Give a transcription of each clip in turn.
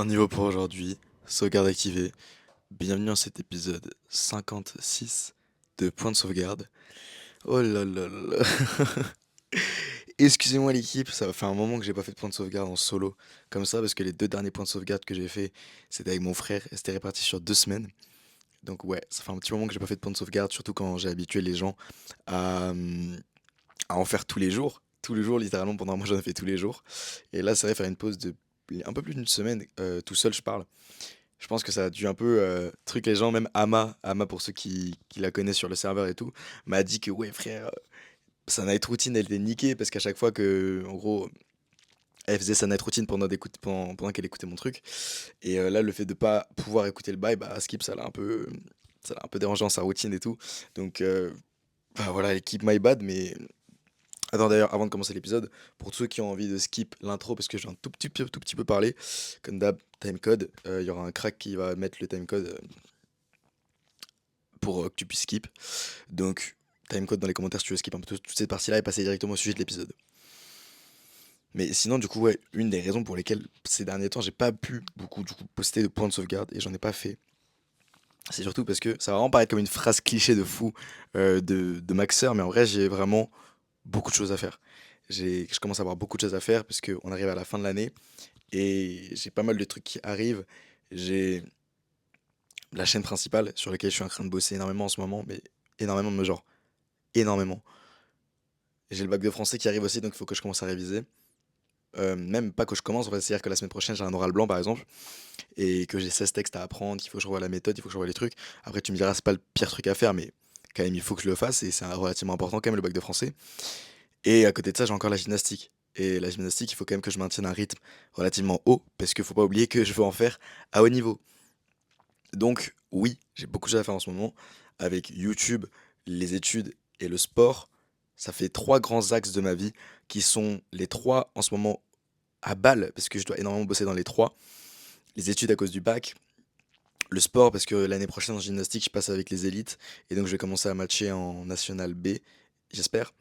Fin de niveau pour aujourd'hui, sauvegarde activée. Bienvenue dans cet épisode 56 de Point de sauvegarde. Oh là là là là. Excusez-moi l'équipe, ça va faire un moment que j'ai pas fait de point de sauvegarde en solo comme ça parce que les deux derniers points de sauvegarde que j'ai fait c'était avec mon frère et c'était réparti sur 2 semaines. Donc ouais, ça fait un petit moment que j'ai pas fait de point de sauvegarde, surtout quand j'ai habitué les gens à, à en faire tous les jours. Tous les jours, littéralement, pendant moi j'en ai fait tous les jours. Et là, c'est vrai, faire une pause de un peu plus d'une semaine, tout seul je parle. Je pense que ça a dû un peu truc les gens, même Ama pour ceux qui la connaissent sur le serveur et tout, m'a dit que ouais frère, sa night routine elle était niquée parce qu'à chaque fois que, en gros, elle faisait sa night routine pendant qu'elle écoutait mon truc. Et là, le fait de pas pouvoir écouter le bail, bah Skip, ça l'a un peu dérangé dans sa routine et tout. Donc, bah voilà, l'équipe my bad, mais attends d'ailleurs, avant de commencer l'épisode, pour tous ceux qui ont envie de skip l'intro, parce que j'ai un tout petit peu parlé, comme d'hab, timecode, il y aura un crack qui va mettre le timecode pour que tu puisses skip. Donc, timecode dans les commentaires si tu veux skip un peu toute cette partie-là et passer directement au sujet de l'épisode. Mais sinon, du coup, ouais, une des raisons pour lesquelles ces derniers temps j'ai pas pu beaucoup du coup, poster de points de sauvegarde et j'en ai pas fait, c'est surtout parce que ça va vraiment paraître comme une phrase cliché de fou de Maxer, mais en vrai, j'ai vraiment beaucoup de choses à faire. Je commence à avoir beaucoup de choses à faire parce qu'on arrive à la fin de l'année et j'ai pas mal de trucs qui arrivent. J'ai la chaîne principale sur laquelle je suis en train de bosser énormément en ce moment, mais énormément, mais genre énormément. J'ai le bac de français qui arrive aussi, donc il faut que je commence à réviser. Même pas que je commence, en fait, c'est-à-dire que la semaine prochaine j'ai un oral blanc par exemple, et que j'ai 16 textes à apprendre, qu'il faut que je revoie la méthode, il faut que je revoie les trucs. Après tu me diras, c'est pas le pire truc à faire, mais quand même il faut que je le fasse, et c'est relativement important quand même le bac de français. Et à côté de ça, j'ai encore la gymnastique. Et la gymnastique, il faut quand même que je maintienne un rythme relativement haut, parce qu'il faut pas oublier que je veux en faire à haut niveau. Donc oui, j'ai beaucoup de choses à faire en ce moment, avec YouTube, les études et le sport. Ça fait trois grands axes de ma vie qui sont les trois en ce moment à balle, parce que je dois énormément bosser dans les trois. Les études à cause du bac, le sport parce que l'année prochaine en gymnastique, je passe avec les élites, et donc je vais commencer à matcher en National B, j'espère.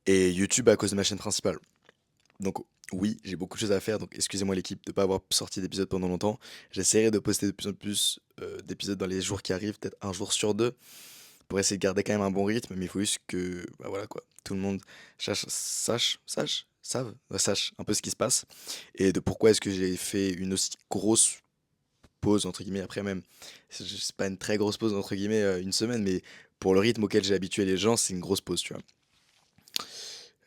Et YouTube à cause de ma chaîne principale. Donc oui, j'ai beaucoup de choses à faire, donc excusez-moi l'équipe de ne pas avoir sorti d'épisode pendant longtemps. J'essaierai de poster de plus en plus d'épisodes dans les jours qui arrivent, peut-être un jour sur deux, pour essayer de garder quand même un bon rythme, mais il faut juste que, bah voilà quoi, tout le monde sache un peu ce qui se passe, et de pourquoi est-ce que j'ai fait une aussi grosse pause, entre guillemets, après même, c'est pas une très grosse pause, entre guillemets, une semaine, mais pour le rythme auquel j'ai habitué les gens, c'est une grosse pause, tu vois.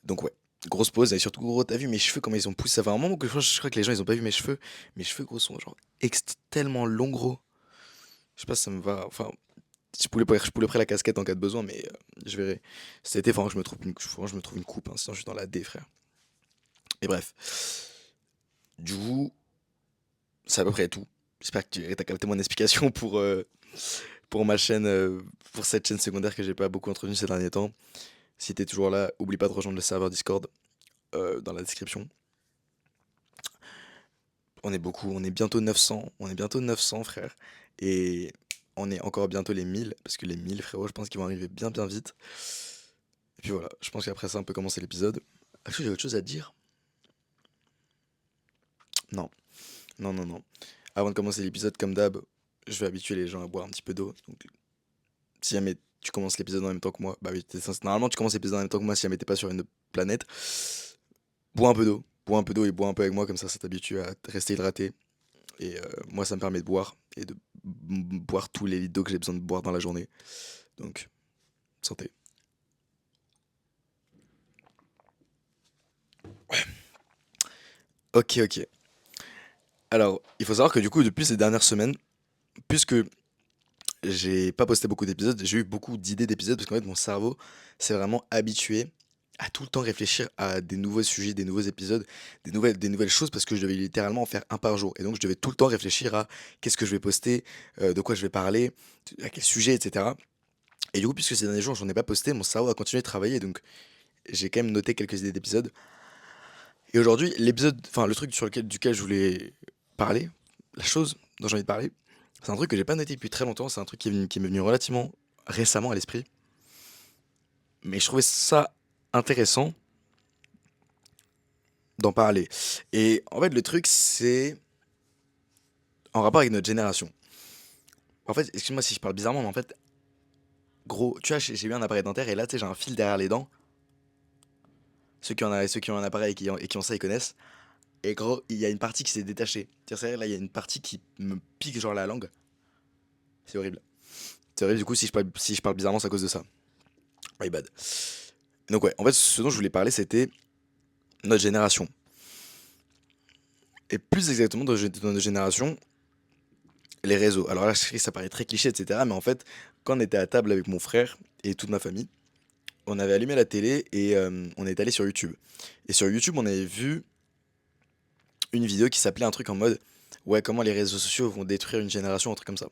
Donc ouais, grosse pause, et surtout gros, t'as vu mes cheveux comment ils ont poussé, ça fait un moment que je crois que les gens ils ont pas vu mes cheveux gros sont genre tellement longs gros, je sais pas si ça me va, enfin, je pourrais prendre la casquette en cas de besoin, mais je verrai. Cet été, faut que je me trouve une coupe, hein, sinon je suis dans la D frère. Et bref, du coup, c'est à peu près tout. J'espère que tu as capté mon explication pour ma chaîne, pour cette chaîne secondaire que j'ai pas beaucoup entretenue ces derniers temps. Si t'es toujours là, oublie pas de rejoindre le serveur Discord dans la description. On est beaucoup, on est bientôt 900, on est bientôt 900 frère. Et on est encore bientôt les 1000, parce que les 1000 frérot, je pense qu'ils vont arriver bien bien vite. Et puis voilà, je pense qu'après ça on peut commencer l'épisode. Est-ce que j'ai autre chose à dire? Non, non, non, non. Avant de commencer l'épisode, comme d'hab, je vais habituer les gens à boire un petit peu d'eau. Donc si jamais tu commences l'épisode en même temps que moi, bah oui, normalement tu commences l'épisode en même temps que moi si jamais t'es pas sur une autre planète. Bois un peu d'eau, bois un peu d'eau et bois un peu avec moi, comme ça t'habitue à rester hydraté. Et moi, ça me permet de boire et de boire tous les litres d'eau que j'ai besoin de boire dans la journée. Donc, santé. Ok, ok. Alors, il faut savoir que du coup, depuis ces dernières semaines, puisque j'ai pas posté beaucoup d'épisodes, j'ai eu beaucoup d'idées d'épisodes parce qu'en fait, mon cerveau s'est vraiment habitué à tout le temps réfléchir à des nouveaux sujets, des nouveaux épisodes, des nouvelles choses parce que je devais littéralement en faire un par jour. Et donc, je devais tout le temps réfléchir à qu'est-ce que je vais poster, de quoi je vais parler, à quel sujet, etc. Et du coup, puisque ces derniers jours, j'en ai pas posté, mon cerveau a continué de travailler. Donc, j'ai quand même noté quelques idées d'épisodes. Et aujourd'hui, l'épisode, enfin le truc duquel je voulais parler, la chose dont j'ai envie de parler, c'est un truc que j'ai pas noté depuis très longtemps, c'est un truc qui m'est venu relativement récemment à l'esprit, mais je trouvais ça intéressant d'en parler. Et en fait, le truc, c'est en rapport avec notre génération. En fait, excuse-moi si je parle bizarrement, mais en fait, gros, tu vois, j'ai eu un appareil dentaire et là, tu sais, j'ai un fil derrière les dents. Ceux qui ont un appareil et qui ont ça, ils connaissent. Et gros, il y a une partie qui s'est détachée. C'est-à-dire, là, il y a une partie qui me pique genre la langue. C'est horrible. C'est horrible, du coup, si je parle bizarrement, c'est à cause de ça. My bad. Donc ouais, en fait, ce dont je voulais parler, c'était notre génération. Et plus exactement dans notre génération, les réseaux. Alors là, je sais que ça paraît très cliché, etc. Mais en fait, quand on était à table avec mon frère et toute ma famille, on avait allumé la télé et on est allé sur YouTube. Et sur YouTube, on avait vu une vidéo qui s'appelait un truc en mode ouais, comment les réseaux sociaux vont détruire une génération, un truc comme ça.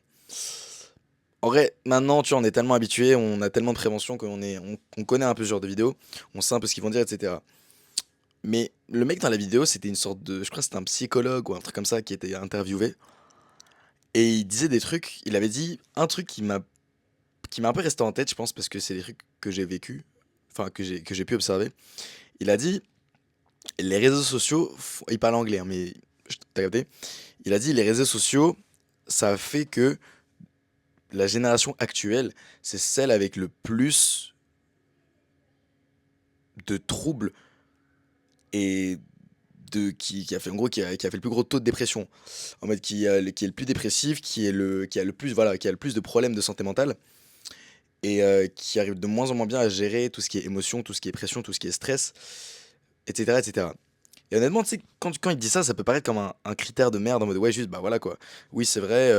En vrai, maintenant, tu vois, on est tellement habitué, on a tellement de prévention on connaît un peu ce genre de vidéo, on sait un peu ce qu'ils vont dire, etc. Mais le mec dans la vidéo, c'était une sorte de, je crois que c'était un psychologue ou un truc comme ça qui était interviewé. Et il disait des trucs, il avait dit un truc qui m'a un peu resté en tête, je pense, parce que c'est des trucs que j'ai vécu, enfin que j'ai pu observer. Il a dit les réseaux sociaux, il parle anglais, hein, mais t'as capté? Il a dit les réseaux sociaux, ça fait que la génération actuelle, c'est celle avec le plus de troubles et qui a fait en gros qui a fait le plus gros taux de dépression. En mode qui est le plus dépressif, qui a le plus voilà, qui a le plus de problèmes de santé mentale et qui arrive de moins en moins bien à gérer tout ce qui est émotion, tout ce qui est pression, tout ce qui est stress, etc., etc. Et honnêtement, tu sais, quand il dit ça, ça peut paraître comme un critère de merde en mode ouais, juste bah voilà quoi. Oui, c'est vrai,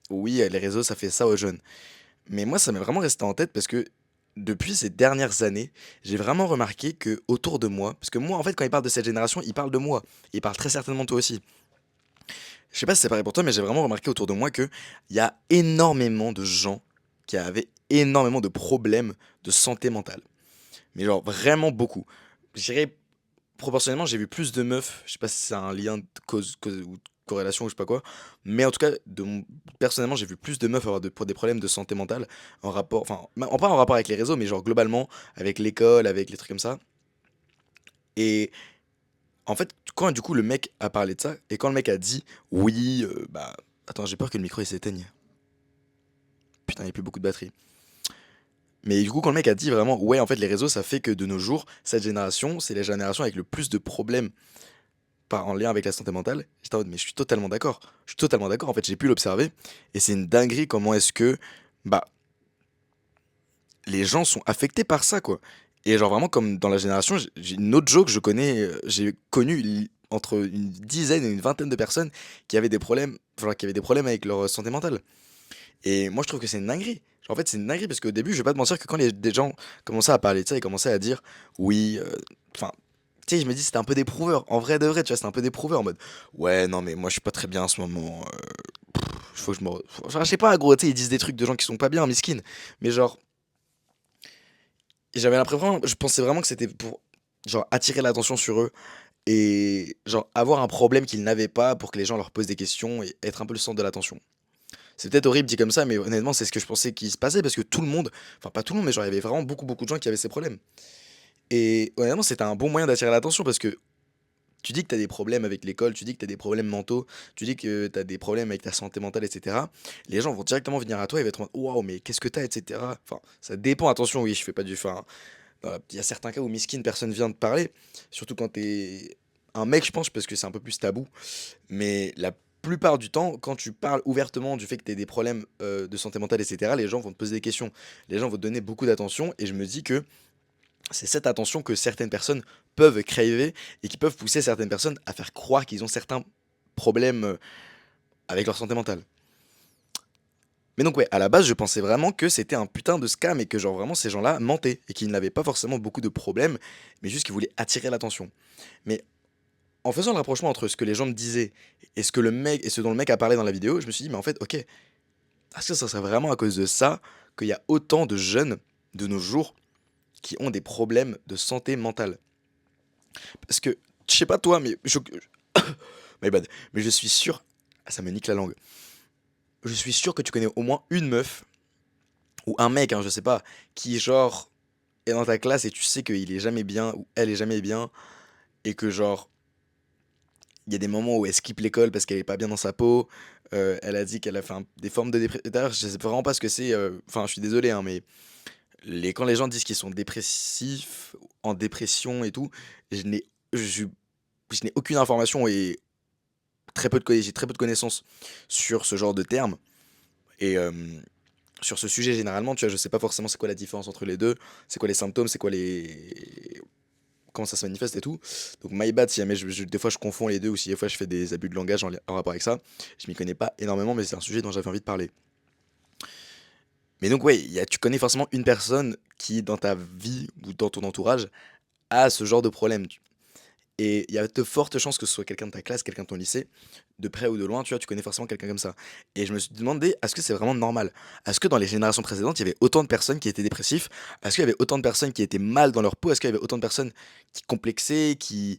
oui, les réseaux, ça fait ça aux jeunes. Mais moi, ça m'est vraiment resté en tête parce que depuis ces dernières années, j'ai vraiment remarqué que autour de moi, parce que moi, en fait, quand il parle de cette génération, il parle de moi. Il parle très certainement de toi aussi. Je sais pas si c'est pareil pour toi, mais j'ai vraiment remarqué autour de moi que il y a énormément de gens qui avaient énormément de problèmes de santé mentale. Mais genre vraiment beaucoup. Je dirais proportionnellement, j'ai vu plus de meufs, je sais pas si c'est un lien de cause ou de corrélation ou je sais pas quoi, mais en tout cas, personnellement, j'ai vu plus de meufs avoir pour des problèmes de santé mentale en rapport, enfin, pas en rapport avec les réseaux, mais genre globalement, avec l'école, avec les trucs comme ça. Et en fait, quand du coup le mec a parlé de ça, et quand le mec a dit oui, bah, attends, j'ai peur que le micro il s'éteigne. Putain, il n'y a plus beaucoup de batterie. Mais du coup, quand le mec a dit vraiment, ouais, en fait, les réseaux, ça fait que de nos jours, cette génération, c'est la génération avec le plus de problèmes en lien avec la santé mentale. J'étais en mode, mais je suis totalement d'accord. Je suis totalement d'accord. En fait, j'ai pu l'observer. Et c'est une dinguerie comment est-ce que bah, les gens sont affectés par ça, quoi. Et genre, vraiment, comme dans la génération, j'ai une autre joke, j'ai connu entre une dizaine et une vingtaine de personnes qui avaient des problèmes, enfin, qui avaient des problèmes avec leur santé mentale. Et moi, je trouve que c'est une dinguerie. Genre, en fait, c'est une dinguerie parce qu'au début, je vais pas te mentir que quand des gens commençaient à parler de ça, ils commençaient à dire oui, enfin, tu sais, je me dis, c'était un peu des prouveurs. En vrai de vrai, tu vois, c'était un peu des prouveurs en mode ouais, non, mais moi, je suis pas très bien en ce moment. Faut que je me. Enfin, je sais pas, gros, tu sais, ils disent des trucs de gens qui sont pas bien, miskin. Mais genre, j'avais l'impression, je pensais vraiment que c'était pour, genre, attirer l'attention sur eux et, genre, avoir un problème qu'ils n'avaient pas pour que les gens leur posent des questions et être un peu le centre de l'attention. C'est peut-être horrible dit comme ça, mais honnêtement, c'est ce que je pensais qui se passait parce que tout le monde, enfin, pas tout le monde, mais genre, il y avait vraiment beaucoup, beaucoup de gens qui avaient ces problèmes. Et honnêtement, c'était un bon moyen d'attirer l'attention parce que tu dis que tu as des problèmes avec l'école, tu dis que tu as des problèmes mentaux, tu dis que tu as des problèmes avec ta santé mentale, etc. Les gens vont directement venir à toi et vont être en mode waouh, mais qu'est-ce que t'as, etc. Enfin, ça dépend, attention, oui, je fais pas du. Enfin, il y a certains cas où miskin, personne vient te parler, surtout quand t'es un mec, je pense, parce que c'est un peu plus tabou. Mais la plupart du temps, quand tu parles ouvertement du fait que tu as des problèmes de santé mentale, etc., les gens vont te poser des questions. Les gens vont te donner beaucoup d'attention et je me dis que c'est cette attention que certaines personnes peuvent craver et qui peuvent pousser certaines personnes à faire croire qu'ils ont certains problèmes avec leur santé mentale. Mais donc ouais, à la base, je pensais vraiment que c'était un putain de scam et que genre vraiment ces gens-là mentaient et qu'ils n'avaient pas forcément beaucoup de problèmes, mais juste qu'ils voulaient attirer l'attention. Mais en faisant le rapprochement entre ce que les gens me disaient et ce dont le mec a parlé dans la vidéo, je me suis dit mais en fait, OK, est-ce que ça serait vraiment à cause de ça qu'il y a autant de jeunes de nos jours qui ont des problèmes de santé mentale? Parce que je sais pas toi, mais my bad, mais je suis sûr, ah, ça me nique la langue. Je suis sûr que tu connais au moins une meuf ou un mec, hein, je sais pas, qui genre est dans ta classe et tu sais qu'il est jamais bien ou elle est jamais bien et que genre Il y a des moments où elle skip l'école parce qu'elle est pas bien dans sa peau. Elle a dit qu'elle a fait des formes de dépression. D'ailleurs, je sais vraiment pas ce que c'est. Enfin, je suis désolé, hein, mais quand les gens disent qu'ils sont dépressifs, en dépression et tout, je n'ai je, je n'ai aucune information et j'ai très peu de connaissances sur ce genre de termes. Et sur ce sujet, généralement, tu vois, je sais pas forcément c'est quoi la différence entre les deux, c'est quoi les symptômes, c'est quoi les comment ça se manifeste et tout. Donc my bad si jamais des fois je confonds les deux ou si des fois je fais des abus de langage en rapport avec ça. Je m'y connais pas énormément, mais c'est un sujet dont j'avais envie de parler. Mais donc ouais, tu connais forcément une personne qui dans ta vie ou dans ton entourage a ce genre de problème. Et il y a de fortes chances que ce soit quelqu'un de ta classe, quelqu'un de ton lycée, de près ou de loin, tu vois, tu connais forcément quelqu'un comme ça. Et je me suis demandé, est-ce que c'est vraiment normal? Est-ce que dans les générations précédentes, il y avait autant de personnes qui étaient dépressifs? Est-ce qu'il y avait autant de personnes qui étaient mal dans leur peau? Est-ce qu'il y avait autant de personnes qui complexaient, qui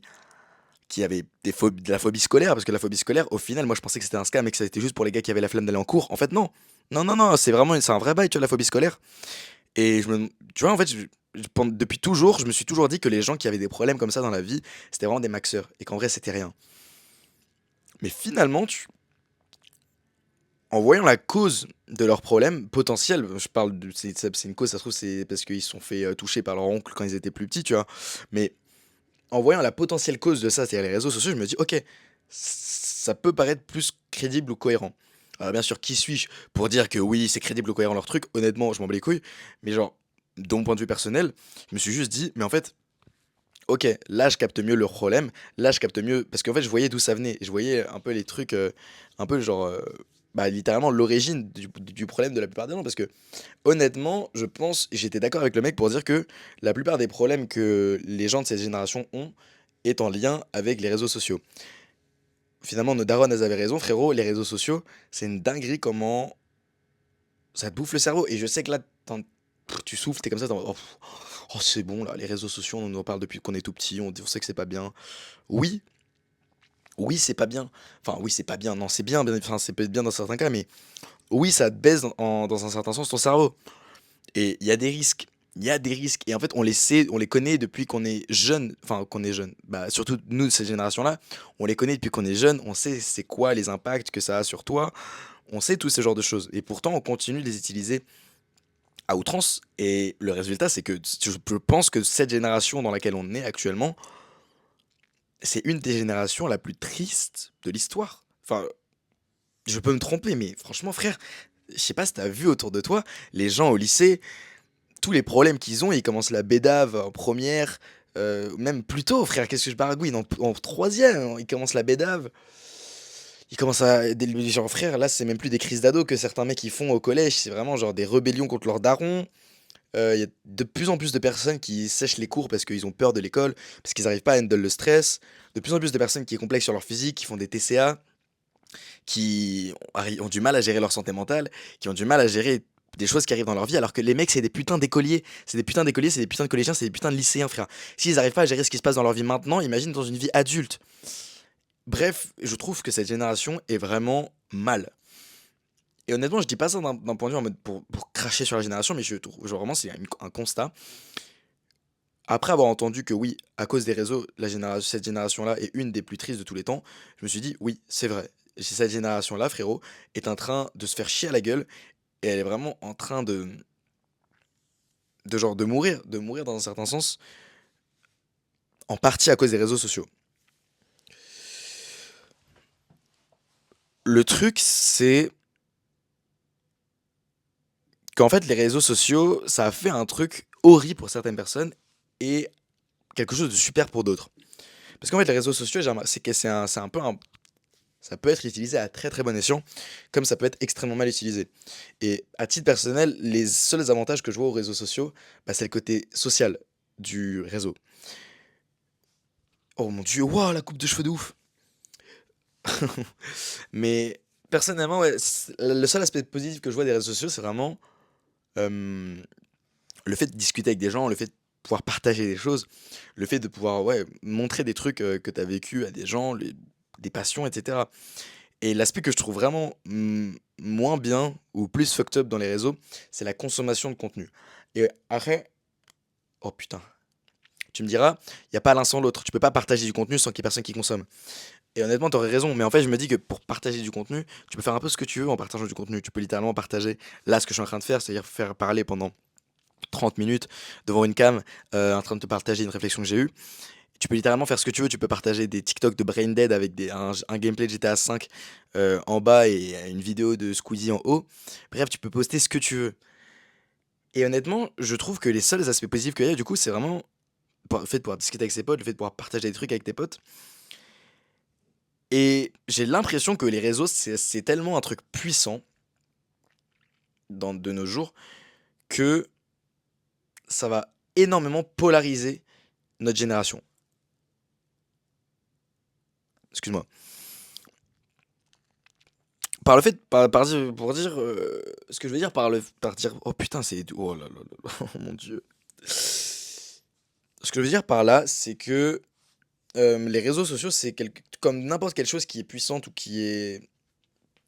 avaient de la phobie scolaire? Parce que la phobie scolaire, au final, moi je pensais que c'était un scam et que c'était juste pour les gars qui avaient la flemme d'aller en cours. En fait, non. Non, non, non, c'est un vrai bail, tu vois, la phobie scolaire. Et tu vois, en fait, depuis toujours, je me suis toujours dit que les gens qui avaient des problèmes comme ça dans la vie, c'était vraiment des maxeurs. Et qu'en vrai, c'était rien. Mais finalement, en voyant la cause de leurs problèmes potentiels, je parle de, c'est une cause, ça se trouve, c'est parce qu'ils se sont fait toucher par leur oncle quand ils étaient plus petits, tu vois. Mais en voyant la potentielle cause de ça, c'est-à-dire les réseaux sociaux, je me dis, ok, ça peut paraître plus crédible ou cohérent. Alors bien sûr, qui suis-je pour dire que oui, c'est crédible ou cohérent leur truc? Honnêtement, je m'en bats les couilles. Mais genre, de mon point de vue personnel, je me suis juste dit, mais en fait, ok, là je capte mieux leur problème, là je capte mieux, parce qu'en fait je voyais d'où ça venait, je voyais un peu les trucs, un peu genre, bah, littéralement l'origine du problème de la plupart des gens, parce que honnêtement, je pense, j'étais d'accord avec le mec pour dire que la plupart des problèmes que les gens de cette génération ont est en lien avec les réseaux sociaux. Finalement, nos darons, elles avaient raison, frérot, les réseaux sociaux, c'est une dinguerie comment ça te bouffe le cerveau, et je sais que là, tu souffles, t'es comme ça, oh, oh, c'est bon là, les réseaux sociaux, on en parle depuis qu'on est tout petit, on sait que c'est pas bien. Oui, oui, c'est pas bien. Enfin, oui, c'est pas bien. Non, c'est bien. Enfin, c'est peut-être bien dans certains cas, mais oui, ça te baisse dans un certain sens ton cerveau. Et il y a des risques. Il y a des risques. Et en fait, on les sait, on les connaît depuis qu'on est jeune. Enfin, qu'on est jeune. Bah, surtout nous, de cette génération-là, on les connaît depuis qu'on est jeune. On sait c'est quoi les impacts que ça a sur toi. On sait tout ce genre de choses. Et pourtant, on continue de les utiliser à outrance. Et le résultat, c'est que je pense que cette génération dans laquelle on est actuellement, c'est une des générations la plus triste de l'histoire. Enfin, je peux me tromper, mais franchement, frère, je sais pas si t'as vu autour de toi, les gens au lycée, tous les problèmes qu'ils ont, ils commencent la bédave en première, même plus tôt, frère, qu'est-ce que je baragouine, en troisième, ils commencent la bédave, ils commencent à, genre, frère, là, c'est même plus des crises d'ado que certains mecs ils font au collège, c'est vraiment genre des rébellions contre leurs darons. Il y a de plus en plus de personnes qui sèchent les cours parce qu'ils ont peur de l'école, parce qu'ils n'arrivent pas à handle le stress. De plus en plus de personnes qui sont complexes sur leur physique, qui font des TCA, qui ont du mal à gérer leur santé mentale, qui ont du mal à gérer des choses qui arrivent dans leur vie, alors que les mecs, c'est des putains d'écoliers. C'est des putains d'écoliers, c'est des putains de collégiens, c'est des putains de lycéens, frère. S'ils n'arrivent pas à gérer ce qui se passe dans leur vie maintenant, imagine dans une vie adulte. Bref, je trouve que cette génération est vraiment mal. Et honnêtement, je dis pas ça d'un point de vue en mode pour cracher sur la génération, mais je trouve genre, vraiment c'est un constat. Après avoir entendu que oui, à cause des réseaux, cette génération-là est une des plus tristes de tous les temps, je me suis dit oui, c'est vrai. Cette génération-là, frérot, est en train de se faire chier à la gueule et elle est vraiment en train de mourir dans un certain sens, en partie à cause des réseaux sociaux. Le truc, c'est qu'en fait, les réseaux sociaux, ça a fait un truc horrible pour certaines personnes et quelque chose de super pour d'autres. Parce qu'en fait, les réseaux sociaux, c'est que c'est un peu un, ça peut être utilisé à très très bon escient, comme ça peut être extrêmement mal utilisé. Et à titre personnel, les seuls avantages que je vois aux réseaux sociaux, bah, c'est le côté social du réseau. Oh mon dieu, waouh, la coupe de cheveux de ouf! Mais personnellement, ouais, le seul aspect positif que je vois des réseaux sociaux, c'est vraiment euh, le fait de discuter avec des gens, le fait de pouvoir partager des choses, le fait de pouvoir ouais, montrer des trucs que tu as vécu à des gens, des passions, etc. Et l'aspect que je trouve vraiment moins bien ou plus fucked up dans les réseaux, c'est la consommation de contenu. Et après, oh putain, tu me diras, il n'y a pas l'un sans l'autre. Tu peux pas partager du contenu sans qu'il y ait personne qui consomme. Et honnêtement, t'aurais raison. Mais en fait, je me dis que pour partager du contenu, tu peux faire un peu ce que tu veux en partageant du contenu. Tu peux littéralement partager là ce que je suis en train de faire, c'est-à-dire faire parler pendant 30 minutes devant une cam, en train de te partager une réflexion que j'ai eue. Tu peux littéralement faire ce que tu veux. Tu peux partager des TikTok de Brain Dead avec un gameplay de GTA V en bas et une vidéo de Squeezie en haut. Bref, tu peux poster ce que tu veux. Et honnêtement, je trouve que les seuls aspects positifs qu'il y a, du coup, c'est vraiment le fait de pouvoir discuter avec ses potes, le fait de pouvoir partager des trucs avec tes potes. Et j'ai l'impression que les réseaux, c'est tellement un truc puissant de nos jours que ça va énormément polariser notre génération. Excuse-moi. Par le fait, pour dire ce que je veux dire par dire, oh putain, oh là là là là, oh mon dieu. Ce que je veux dire par là, c'est que les réseaux sociaux, comme n'importe quelle chose qui est puissante ou qui est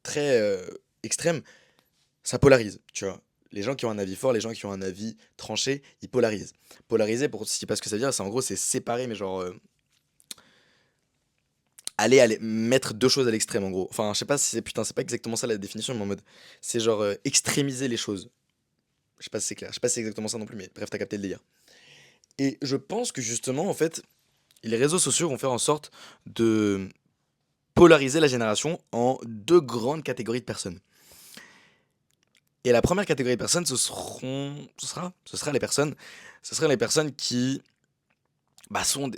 très extrême, ça polarise, tu vois. Les gens qui ont un avis fort, les gens qui ont un avis tranché, ils polarisent. Polariser, pour si pas ce que ça veut dire, c'est en gros, c'est séparer, mais genre, aller mettre deux choses à l'extrême, en gros. Enfin, je sais pas si putain, c'est pas exactement ça la définition, mais en mode, c'est genre extrémiser les choses. Je sais pas si c'est clair, je sais pas si c'est exactement ça non plus, mais bref, t'as capté le délire. Et je pense que justement, en fait, les réseaux sociaux vont faire en sorte de polariser la génération en deux grandes catégories de personnes. Et la première catégorie de personnes, ce sera les personnes qui bah, sont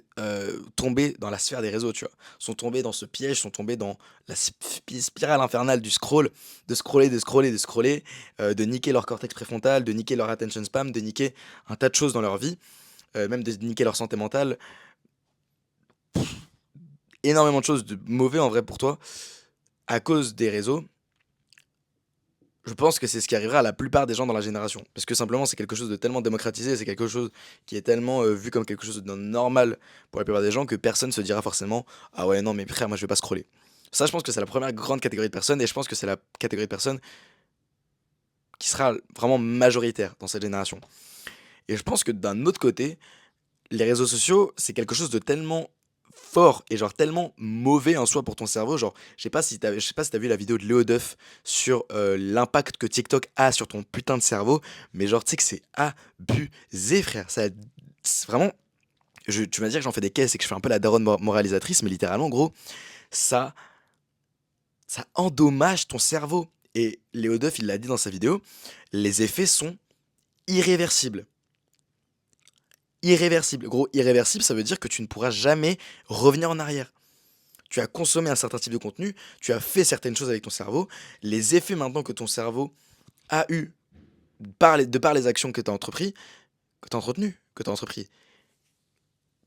tombées dans la sphère des réseaux, tu vois. Sont tombées dans ce piège, sont tombées dans la spirale infernale du scroll, de scroller, de scroller, de scroller, de niquer leur cortex préfrontal, de niquer leur attention spam, de niquer un tas de choses dans leur vie, même de niquer leur santé mentale, énormément de choses de mauvais en vrai pour toi, à cause des réseaux. Je pense que c'est ce qui arrivera à la plupart des gens dans la génération. Parce que simplement, c'est quelque chose de tellement démocratisé, c'est quelque chose qui est tellement vu comme quelque chose de normal pour la plupart des gens que personne se dira forcément ah ouais, non, mais frère, moi je vais pas scroller. Ça, je pense que c'est la première grande catégorie de personnes et je pense que c'est la catégorie de personnes qui sera vraiment majoritaire dans cette génération. Et je pense que d'un autre côté, les réseaux sociaux, c'est quelque chose de tellement fort et genre tellement mauvais en soi pour ton cerveau. Genre, je sais pas si t'as vu la vidéo de Léo Duff sur l'impact que TikTok a sur ton putain de cerveau, mais genre, tu sais que c'est abusé, frère. C'est vraiment. Tu vas dire que j'en fais des caisses et que je fais un peu la daronne moralisatrice, mais littéralement, gros, ça, ça endommage ton cerveau. Et Léo Duff, il l'a dit dans sa vidéo, les effets sont irréversibles. Irréversible. Gros, irréversible, ça veut dire que tu ne pourras jamais revenir en arrière. Tu as consommé un certain type de contenu, tu as fait certaines choses avec ton cerveau. Les effets maintenant que ton cerveau a eu de par les actions que tu as entrepris, que tu as entretenues, que tu as entrepris,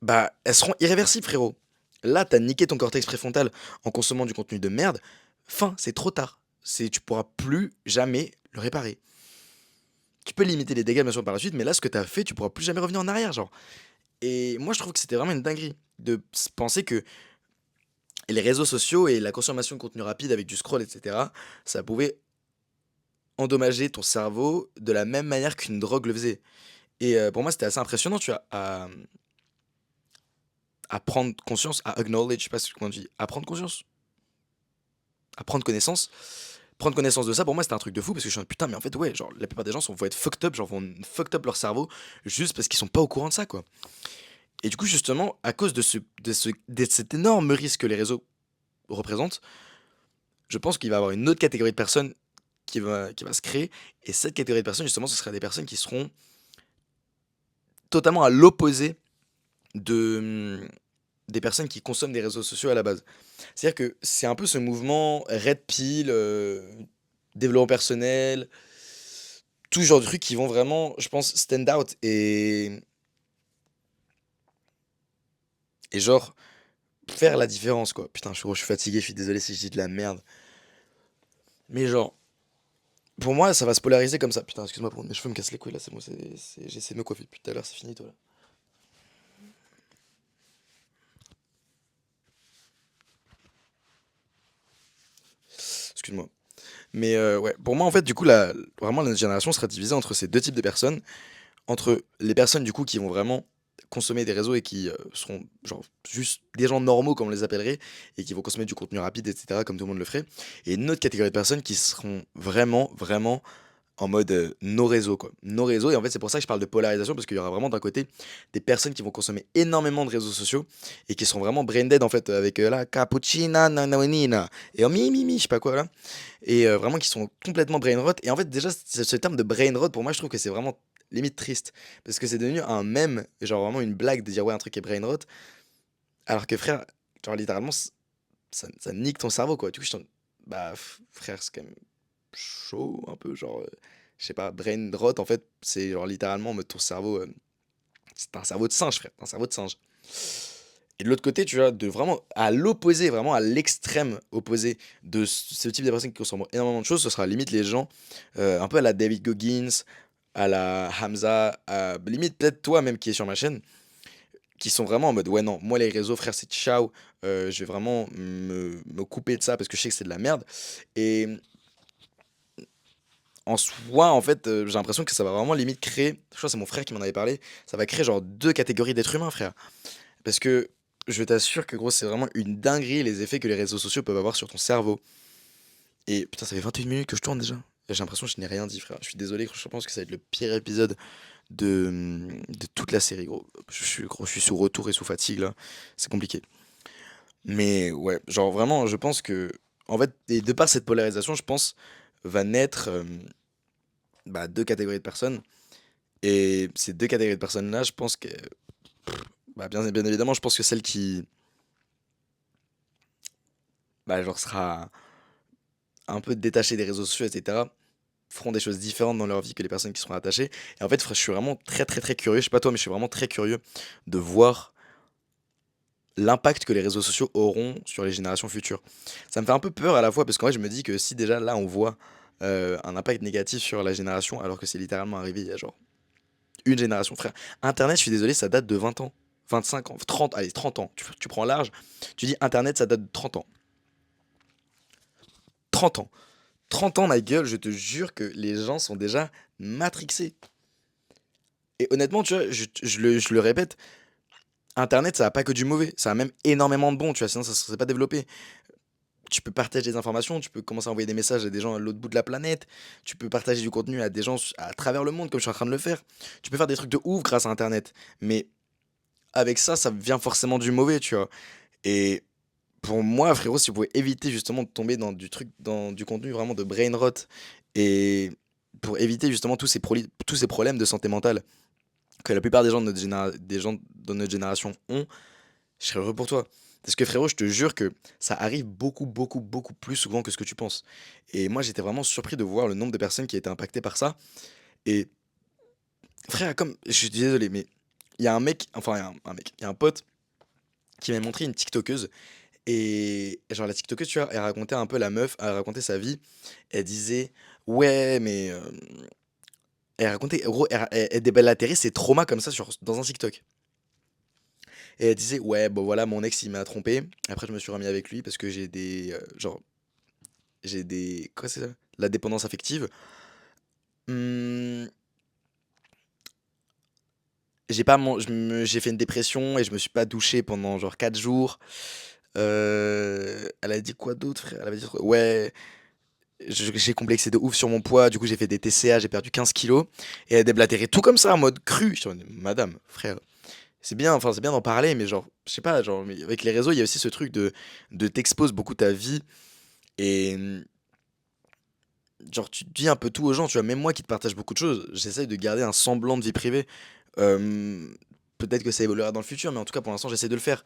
bah elles seront irréversibles, frérot. Là, tu as niqué ton cortex préfrontal en consommant du contenu de merde. Fin, c'est trop tard. Tu pourras plus jamais le réparer. Tu peux limiter les dégâts bien sûr par la suite, mais là, ce que tu as fait, tu pourras plus jamais revenir en arrière, genre. Et moi, je trouve que c'était vraiment une dinguerie de penser que les réseaux sociaux et la consommation de contenu rapide avec du scroll, etc., ça pouvait endommager ton cerveau de la même manière qu'une drogue le faisait. Et pour moi, c'était assez impressionnant, tu vois, à prendre conscience, à acknowledge, je sais pas comment on dit, à prendre conscience, à prendre connaissance. Prendre connaissance de ça, pour moi, c'était un truc de fou parce que je suis en putain, mais en fait, ouais, genre, la plupart des gens vont être fucked up, genre, vont fucked up leur cerveau juste parce qu'ils sont pas au courant de ça, quoi. Et du coup, justement, à cause de cet énorme risque que les réseaux représentent, je pense qu'il va y avoir une autre catégorie de personnes qui va se créer. Et cette catégorie de personnes, justement, ce sera des personnes qui seront totalement à l'opposé des personnes qui consomment des réseaux sociaux à la base. C'est-à-dire que c'est un peu ce mouvement red pill, développement personnel, tout ce genre de trucs qui vont vraiment, je pense, stand out et genre faire la différence, quoi. Putain, je suis fatigué, je suis désolé si je dis de la merde. Mais genre, pour moi, ça va se polariser comme ça. Putain, excuse-moi pour mes cheveux me cassent les couilles là, c'est bon, j'ai essayé de me coiffer depuis tout à l'heure, c'est fini toi là. Excuse-moi. Mais ouais, pour moi en fait, du coup, vraiment notre génération sera divisée entre ces deux types de personnes, entre les personnes du coup qui vont vraiment consommer des réseaux et qui seront genre juste des gens normaux, comme on les appellerait, et qui vont consommer du contenu rapide, etc., comme tout le monde le ferait. Et une autre catégorie de personnes qui seront vraiment, vraiment en mode nos réseaux, quoi. Nos réseaux, et en fait, c'est pour ça que je parle de polarisation, parce qu'il y aura vraiment d'un côté des personnes qui vont consommer énormément de réseaux sociaux et qui sont vraiment brain dead, en fait, avec la cappuccina, nananina, et je sais pas quoi, là. Et vraiment qui sont complètement brain rot. Et en fait, déjà, ce terme de brain rot, pour moi, je trouve que c'est vraiment limite triste. Parce que c'est devenu un mème, genre vraiment une blague de dire ouais, un truc est brain rot. Alors que frère, genre littéralement, ça nique ton cerveau, quoi. Du coup, bah, frère, c'est quand même chaud, un peu, genre, je sais pas, brain rot, en fait, c'est genre littéralement en mode ton cerveau, c'est un cerveau de singe, frère, un cerveau de singe. Et de l'autre côté, tu vois, de vraiment à l'opposé, vraiment à l'extrême opposé de ce type de personnes qui consomment énormément de choses, ce sera limite les gens, un peu à la David Goggins, à la Hamza, à limite peut-être toi même qui est sur ma chaîne, qui sont vraiment en mode ouais non, moi les réseaux frère c'est ciao, je vais vraiment me couper de ça parce que je sais que c'est de la merde. Et en soi, en fait, j'ai l'impression que ça va vraiment limite créer, je crois que c'est mon frère qui m'en avait parlé, ça va créer genre deux catégories d'êtres humains, frère. Parce que je t'assure que gros, c'est vraiment une dinguerie les effets que les réseaux sociaux peuvent avoir sur ton cerveau. Et putain, ça fait 21 minutes que je tourne déjà. Et j'ai l'impression que je n'ai rien dit, frère. Je suis désolé, je pense que ça va être le pire épisode de toute la série, gros. Gros, je suis sous retour et sous fatigue, là. C'est compliqué. Mais ouais, genre vraiment, je pense que, en fait, et de par cette polarisation, je pense, va naître bah, deux catégories de personnes. Et ces deux catégories de personnes-là, je pense que, bah, bien évidemment, je pense que celle qui, bah, genre, sera un peu détachée des réseaux sociaux, etc., feront des choses différentes dans leur vie que les personnes qui seront attachées. Et en fait, je suis vraiment très, très, très curieux. Je sais pas toi, mais je suis vraiment très curieux de voir l'impact que les réseaux sociaux auront sur les générations futures. Ça me fait un peu peur à la fois parce qu'en vrai, je me dis que si déjà là, on voit un impact négatif sur la génération, alors que c'est littéralement arrivé il y a genre une génération, frère. Internet, je suis désolé, ça date de 20 ans, 25 ans, 30, allez, 30 ans. Tu prends large, tu dis Internet, ça date de 30 ans. 30 ans. 30 ans, ma gueule, je te jure que les gens sont déjà matrixés. Et honnêtement, tu vois, je le répète, Internet, ça a pas que du mauvais, ça a même énormément de bon, tu vois, sinon ça ne serait pas développé. Tu peux partager des informations, tu peux commencer à envoyer des messages à des gens à l'autre bout de la planète, tu peux partager du contenu à des gens à travers le monde, comme je suis en train de le faire. Tu peux faire des trucs de ouf grâce à Internet. Mais avec ça, ça vient forcément du mauvais, tu vois. Et pour moi, frérot, si vous pouvez éviter justement de tomber dans du truc, dans du contenu vraiment de brain rot, et pour éviter justement tous ces problèmes de santé mentale que la plupart des gens des gens de notre génération ont, je serais heureux pour toi. Parce que frérot, je te jure que ça arrive beaucoup, beaucoup, beaucoup plus souvent que ce que tu penses. Et moi, j'étais vraiment surpris de voir le nombre de personnes qui étaient impactées par ça. Et frère, comme, je suis désolé, mais il y a un mec, enfin, il y a un pote qui m'a montré une TikTokeuse. Et genre, la TikTokeuse, tu vois, elle racontait un peu la meuf, elle racontait sa vie. Elle disait, ouais, mais. Elle racontait, gros, elle atterrit ses traumas comme ça dans un TikTok. Et elle disait, ouais, bon voilà, mon ex il m'a trompé. Après, je me suis remis avec lui parce que j'ai des. Genre, j'ai des. Quoi c'est ça? La dépendance affective. Hum, j'ai pas j'ai fait une dépression et je me suis pas douché pendant genre 4 jours. Elle a dit quoi d'autre, frère? Elle avait dit, ouais, j'ai complexé de ouf sur mon poids. Du coup, j'ai fait des TCA, j'ai perdu 15 kilos. Et elle déblatérait tout comme ça en mode cru. Je suis en mode, madame, frère. C'est bien, enfin, c'est bien d'en parler, mais genre, je sais pas, genre, mais avec les réseaux, il y a aussi ce truc de t'exposes beaucoup ta vie. Et genre, tu dis un peu tout aux gens, tu vois, même moi qui te partage beaucoup de choses, j'essaye de garder un semblant de vie privée. Euh, Peut-être que ça évoluera dans le futur, mais en tout cas, pour l'instant, j'essaie de le faire.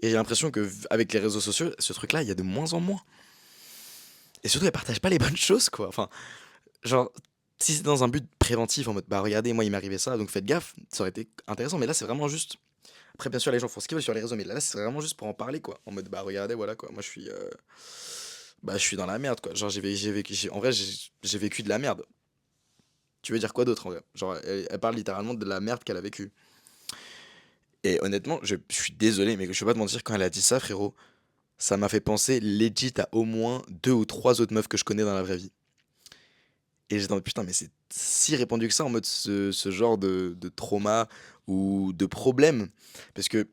Et j'ai l'impression que avec les réseaux sociaux, ce truc-là, il y a de moins en moins. Et surtout, elle partage pas les bonnes choses, quoi. Enfin, genre, si c'est dans un but préventif, en mode, bah regardez, moi, il m'est arrivé ça, donc faites gaffe, ça aurait été intéressant. Mais là, c'est vraiment juste. Après, bien sûr, les gens font ce qu'ils veulent sur les réseaux, mais là, c'est vraiment juste pour en parler, quoi. En mode, bah regardez, voilà, quoi. Moi, bah, je suis dans la merde, quoi. Genre, en vrai, j'ai vécu de la merde. Tu veux dire quoi d'autre, en vrai? Genre, elle parle littéralement de la merde qu'elle a vécue. Et honnêtement, je suis désolé, mais je vais pas te mentir, quand elle a dit ça, frérot, ça m'a fait penser legit à au moins deux ou trois autres meufs que je connais dans la vraie vie. Et j'étais en mode: «Putain, mais c'est si répandu que ça, en mode ce genre de trauma ou de problème». Parce que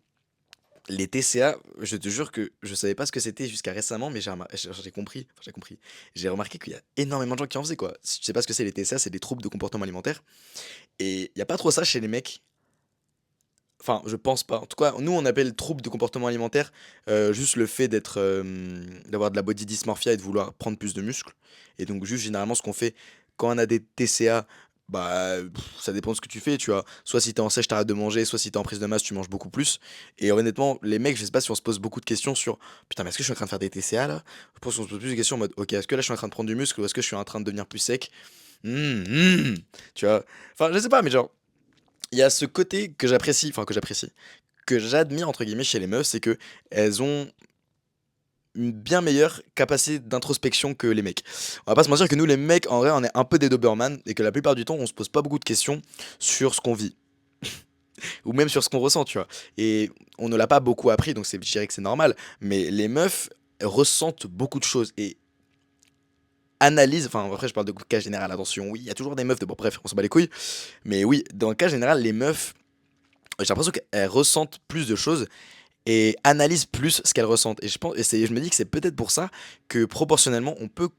les TCA, je te jure que je savais pas ce que c'était jusqu'à récemment, mais j'ai compris, enfin j'ai compris, j'ai remarqué qu'il y a énormément de gens qui en faisaient, quoi. Si tu sais pas ce que c'est les TCA, c'est des troubles de comportement alimentaire et il y a pas trop ça chez les mecs. Enfin, je pense pas. En tout cas, nous, on appelle trouble de comportement alimentaire, juste le fait d'avoir de la body dysmorphia et de vouloir prendre plus de muscles. Et donc juste généralement ce qu'on fait quand on a des TCA, bah, ça dépend de ce que tu fais, tu vois? Soit si t'es en sèche, tu de manger, soit si t'es en prise de masse, tu manges beaucoup plus. Et honnêtement, les mecs, je sais pas si on se pose beaucoup de questions sur: «Putain, mais est-ce que je suis en train de faire des TCA là?» Je pense qu'on se pose plus de questions en mode: «OK, est-ce que là je suis en train de prendre du muscle ou est-ce que je suis en train de devenir plus sec?» Mmh, mmh, tu vois? Enfin, je sais pas, mais genre il y a ce côté que j'admire entre guillemets chez les meufs, c'est que elles ont une bien meilleure capacité d'introspection que les mecs. On va pas se mentir que nous les mecs en vrai on est un peu des Doberman et que la plupart du temps on se pose pas beaucoup de questions sur ce qu'on vit ou même sur ce qu'on ressent, tu vois. Et on ne l'a pas beaucoup appris donc je dirais que c'est normal, mais les meufs ressentent beaucoup de choses et analysent, enfin après je parle de cas général, attention, oui, il y a toujours des meufs de bon bref, on s'en bat les couilles, mais oui, dans le cas général les meufs j'ai l'impression qu'elles ressentent plus de choses et analysent plus ce qu'elles ressentent. Et je me dis que c'est peut-être pour ça que proportionnellement, on peut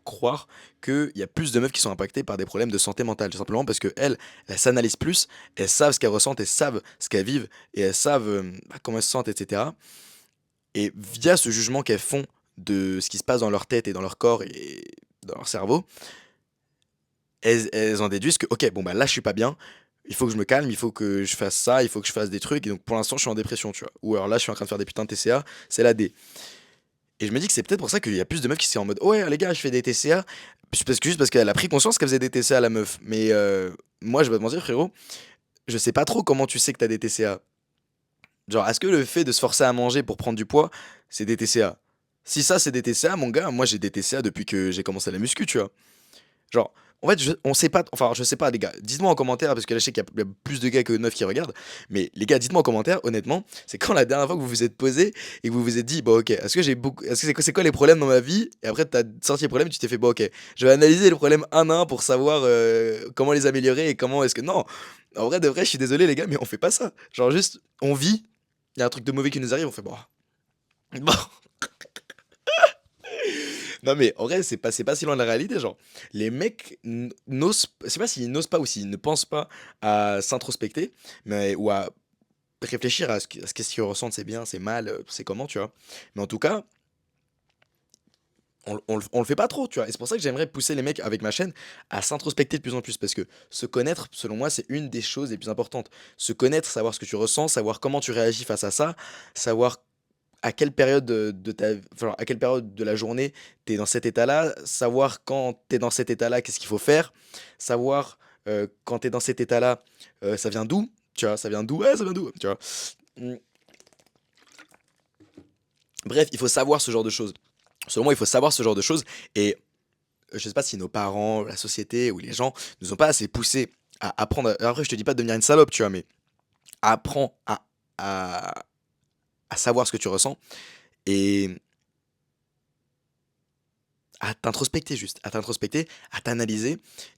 croire qu'il y a plus de meufs qui sont impactées par des problèmes de santé mentale. Tout simplement parce qu'elles s'analysent plus, elles savent ce qu'elles ressentent, elles savent ce qu'elles vivent et elles savent comment elles se sentent, etc. Et via ce jugement qu'elles font de ce qui se passe dans leur tête et dans leur corps et dans leur cerveau, elles en déduisent que, ok, bon, bah là, je suis pas bien, il faut que je me calme, il faut que je fasse ça, il faut que je fasse des trucs, et donc pour l'instant, je suis en dépression, tu vois. Ou alors là, je suis en train de faire des putains de TCA, c'est la D. Et je me dis que c'est peut-être pour ça qu'il y a plus de meufs qui sont en mode, ouais, les gars, je fais des TCA, juste parce qu'elle a pris conscience qu'elle faisait des TCA, la meuf. Mais moi, je vais te mentir, frérot, je sais pas trop comment tu sais que t'as des TCA. Genre, est-ce que le fait de se forcer à manger pour prendre du poids, c'est des TCA? Si ça, c'est des TCA, mon gars, moi, j'ai des TCA depuis que j'ai commencé la muscu, tu vois. Genre, en fait, on sait pas, enfin, je sais pas, les gars, dites-moi en commentaire, parce que là, je sais qu'il y a plus de gars que de meufs qui regardent, mais les gars, dites-moi en commentaire, honnêtement, c'est quand la dernière fois que vous vous êtes posé et que vous vous êtes dit, bon, ok, est-ce que c'est quoi les problèmes dans ma vie? Et après, t'as sorti les problèmes, tu t'es fait, bon, ok, je vais analyser les problèmes un à un pour savoir comment les améliorer et comment est-ce que. Non, en vrai, de vrai, je suis désolé, les gars, mais on fait pas ça. Genre, juste, on vit, il y a un truc de mauvais qui nous arrive, on fait, bon. Bon, non mais en vrai, c'est pas si loin de la réalité, genre. Les mecs n'osent, je sais pas s'ils n'osent pas ou s'ils ne pensent pas à s'introspecter, mais ou à réfléchir à ce qu'est-ce qu'ils ressentent, c'est bien, c'est mal, c'est comment, tu vois. Mais en tout cas, on le fait pas trop, tu vois. Et c'est pour ça que j'aimerais pousser les mecs avec ma chaîne à s'introspecter de plus en plus, parce que se connaître, selon moi, c'est une des choses les plus importantes. Se connaître, savoir ce que tu ressens, savoir comment tu réagis face à ça, savoir à quelle période enfin, à quelle période de la journée tu es dans cet état-là, savoir quand tu es dans cet état-là, qu'est-ce qu'il faut faire, savoir quand tu es dans cet état-là, ça vient d'où, tu vois, ça vient d'où, ouais, ça vient d'où, tu vois. Mm. Bref, il faut savoir ce genre de choses. Selon moi, il faut savoir ce genre de choses. Et je sais pas si nos parents, la société ou les gens nous ont pas assez poussé à apprendre. Après, je te dis pas de devenir une salope, tu vois, mais apprends à, à savoir ce que tu ressens et à t'introspecter juste, à t'introspecter, à t'analyser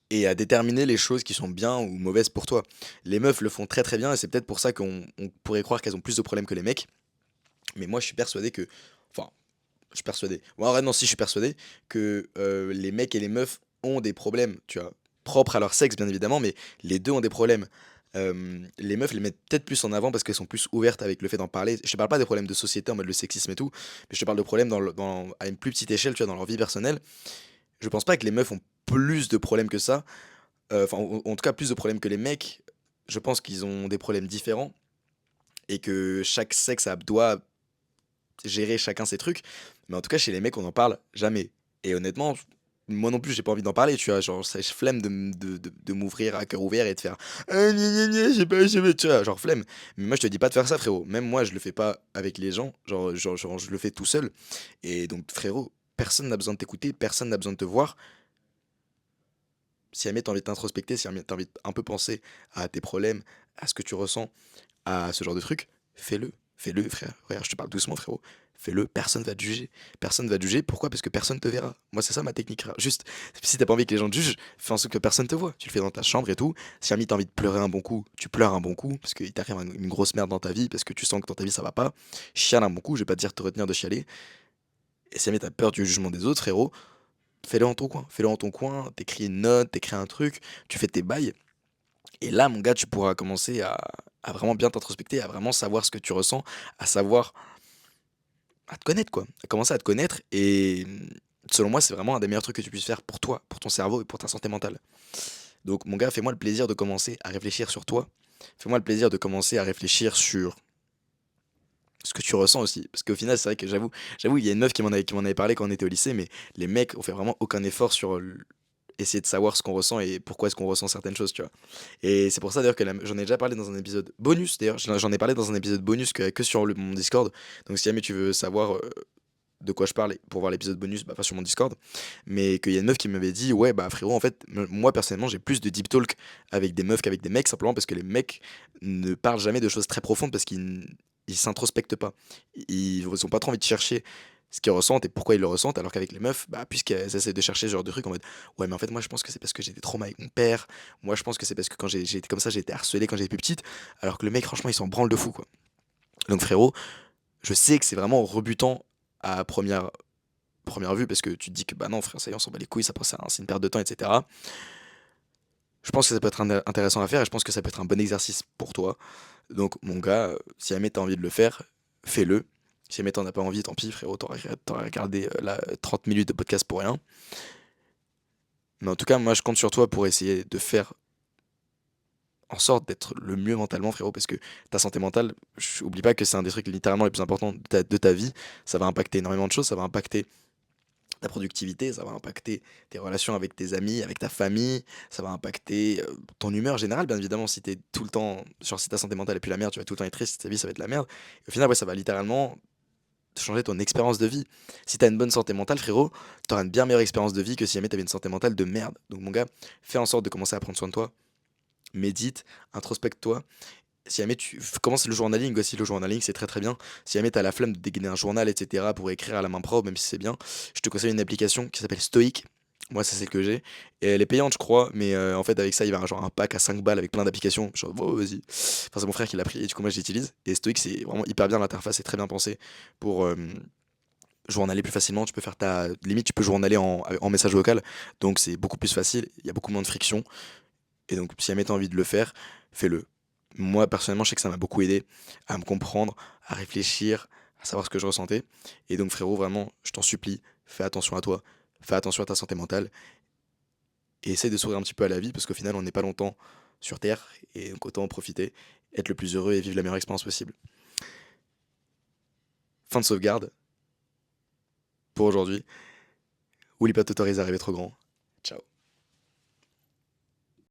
et à déterminer les choses qui sont bien ou mauvaises pour toi. Les meufs le font très très bien et c'est peut-être pour ça qu'on pourrait croire qu'elles ont plus de problèmes que les mecs. Mais moi je suis persuadé que. Enfin, je suis persuadé. Ouais, en vrai, non, si je suis persuadé que les mecs et les meufs ont des problèmes, tu vois, propres à leur sexe bien évidemment, mais les deux ont des problèmes. Les meufs les mettent peut-être plus en avant parce qu'elles sont plus ouvertes avec le fait d'en parler. Je te parle pas des problèmes de société en mode le sexisme et tout, mais je te parle de problèmes à une plus petite échelle, tu vois, dans leur vie personnelle. Je pense pas que les meufs ont plus de problèmes que ça. Enfin, en tout cas, plus de problèmes que les mecs. Je pense qu'ils ont des problèmes différents et que chaque sexe doit gérer chacun ses trucs. Mais en tout cas, chez les mecs, on n'en parle jamais. Et honnêtement, moi non plus, j'ai pas envie d'en parler, tu vois. Genre, je flemme de m'ouvrir à cœur ouvert et de faire gna gna gna, j'ai pas, tu vois, genre flemme. Mais moi, je te dis pas de faire ça, frérot. Même moi, je le fais pas avec les gens. Genre, je le fais tout seul. Et donc, frérot, personne n'a besoin de t'écouter, personne n'a besoin de te voir. Si jamais t'as envie de t'introspecter, si jamais t'as envie de un peu penser à tes problèmes, à ce que tu ressens, à ce genre de truc, fais-le. Fais-le, frère. Regarde, je te parle doucement, frérot. fais-le, personne va te juger. Personne va te juger, pourquoi? Parce que personne te verra. Moi, c'est ça ma technique, frère. Juste, si t'as pas envie que les gens te jugent, fais en sorte que personne te voit. Tu le fais dans ta chambre et tout. Si ami t'as envie de pleurer un bon coup, tu pleures un bon coup, parce qu'il t'arrive une grosse merde dans ta vie, parce que tu sens que dans ta vie ça va pas. Chiale un bon coup, je vais pas te dire de te retenir de chialer. Et si jamais t'as peur du jugement des autres, frérot, fais-le en ton coin. Fais-le en ton coin, t'écris une note, t'écris un truc, tu fais tes bails. Et là, mon gars, tu pourras commencer à vraiment bien t'introspecter, à vraiment savoir ce que tu ressens, à savoir, à te connaître, quoi. À commencer à te connaître. Et selon moi, c'est vraiment un des meilleurs trucs que tu puisses faire pour toi, pour ton cerveau et pour ta santé mentale. Donc, mon gars, fais-moi le plaisir de commencer à réfléchir sur toi. Fais-moi le plaisir de commencer à réfléchir sur ce que tu ressens aussi. Parce qu'au final, c'est vrai que j'avoue, il y a une meuf qui m'en avait parlé quand on était au lycée, mais les mecs ont fait vraiment aucun effort sur essayer de savoir ce qu'on ressent et pourquoi est-ce qu'on ressent certaines choses, tu vois. Et c'est pour ça d'ailleurs que j'en ai déjà parlé dans un épisode bonus, d'ailleurs, j'en ai parlé dans un épisode bonus que sur mon Discord. Donc si jamais tu veux savoir de quoi je parle pour voir l'épisode bonus, bah va sur mon Discord. Mais qu'il y a une meuf qui m'avait dit, ouais, bah frérot, en fait, moi personnellement, j'ai plus de deep talk avec des meufs qu'avec des mecs, simplement parce que les mecs ne parlent jamais de choses très profondes parce ils s'introspectent pas. Ils ont pas trop envie de chercher ce qu'ils ressentent et pourquoi ils le ressentent, alors qu'avec les meufs, bah, puisqu'elles essaient de chercher ce genre de trucs en mode, ouais, mais en fait, moi, je pense que c'est parce que j'étais trauma avec mon père, moi, je pense que c'est parce que quand j'ai été comme ça, j'ai été harcelé quand j'étais plus petite, alors que le mec, franchement, il s'en branle de fou, quoi. Donc, frérot, je sais que c'est vraiment rebutant à première vue, parce que tu te dis que, bah non, frère, ça y est, on s'en bat les couilles, ça prend ça, c'est une perte de temps, etc. Je pense que ça peut être intéressant à faire et je pense que ça peut être un bon exercice pour toi. Donc, mon gars, si jamais t'as envie de le faire, fais-le. Si jamais t'en as pas envie, tant pis, frérot, t'aurais regardé 30 minutes de podcast pour rien. Mais en tout cas, moi, je compte sur toi pour essayer de faire en sorte d'être le mieux mentalement, frérot, parce que ta santé mentale, oublie pas que c'est un des trucs littéralement les plus importants de ta vie. Ça va impacter énormément de choses, ça va impacter ta productivité, ça va impacter tes relations avec tes amis, avec ta famille, ça va impacter ton humeur générale, bien évidemment, si t'es tout le temps, genre si ta santé mentale est plus la merde, tu vas tout le temps être triste, ta vie ça va être la merde. Et au final, ouais, ça va littéralement changer ton expérience de vie. Si t'as une bonne santé mentale, frérot, t'auras une bien meilleure expérience de vie que si jamais t'avais une santé mentale de merde. Donc mon gars, fais en sorte de commencer à prendre soin de toi, médite, introspecte-toi. Si jamais commences le journaling aussi, le journaling c'est très très bien. Si jamais t'as la flemme de dégainer un journal, etc., pour écrire à la main propre, même si c'est bien, je te conseille une application qui s'appelle Stoic. Moi, c'est celle que j'ai. Et elle est payante, je crois, mais en fait, avec ça, il y a genre un pack à 5 balles avec plein d'applications. Genre, oh, vas-y. Enfin, c'est mon frère qui l'a pris, et du coup, moi, je l'utilise. Et Stoic, c'est vraiment hyper bien, l'interface est très bien pensée pour journaler plus facilement. Tu peux faire ta. Limite, tu peux journaler en message vocal, donc c'est beaucoup plus facile. Il y a beaucoup moins de friction. Et donc, si jamais t'as envie de le faire, fais-le. Moi, personnellement, je sais que ça m'a beaucoup aidé à me comprendre, à réfléchir, à savoir ce que je ressentais. Et donc, frérot, vraiment, je t'en supplie, fais attention à toi, fais attention à ta santé mentale et essaye de sourire un petit peu à la vie parce qu'au final, on n'est pas longtemps sur Terre et donc autant en profiter, être le plus heureux et vivre la meilleure expérience possible. Fin de sauvegarde pour aujourd'hui. Oublie pas de t'autoriser à rêver trop grand.